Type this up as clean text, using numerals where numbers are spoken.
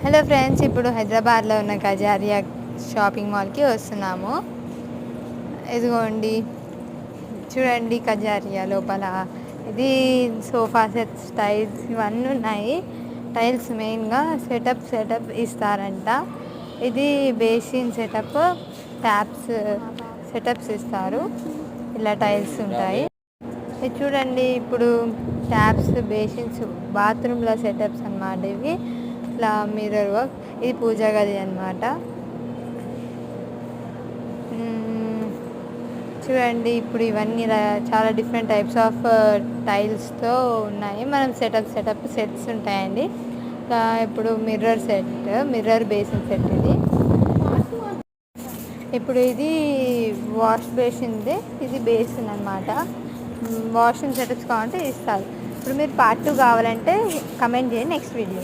Hello friends, ఇప్పుడు హైదరాబాద్లో ఉన్న కజారియా షాపింగ్ మాల్కి వస్తున్నాము. ఇదిగోండి, చూడండి కజారియా లోపల ఇది సోఫా సెట్స్, టైల్స్ ఇవన్నీ ఉన్నాయి. టైల్స్ మెయిన్గా సెటప్ ఇస్తారంట. ఇది బేసిన్ సెటప్, ట్యాప్స్ సెటప్స్ ఇస్తారు. ఇలా టైల్స్ ఉంటాయి. ఇది చూడండి, ఇప్పుడు ట్యాప్స్, బేసిన్స్, బాత్రూంలో సెటప్స్ అన్నమాట. ఇవి ఇట్లా మిర్రర్ వర్క్. ఇది పూజా గది అన్నమాట. చూడండి, ఇప్పుడు ఇవన్నీ చాలా డిఫరెంట్ టైప్స్ ఆఫ్ టైల్స్తో ఉన్నాయి. మనం సెటప్ సెట్స్ ఉంటాయండి. ఇప్పుడు మిర్రర్ బేసిన్ సెట్ ఇది. ఇప్పుడు ఇది వాష్ బేసిన్ది, ఇది బేసిన్ అనమాట. వాషింగ్ సెటప్స్ కావాలంటే ఇస్తారు. ఇప్పుడు మీరు పార్ట్ 2 కావాలంటే కమెంట్ చేయండి, నెక్స్ట్ వీడియో.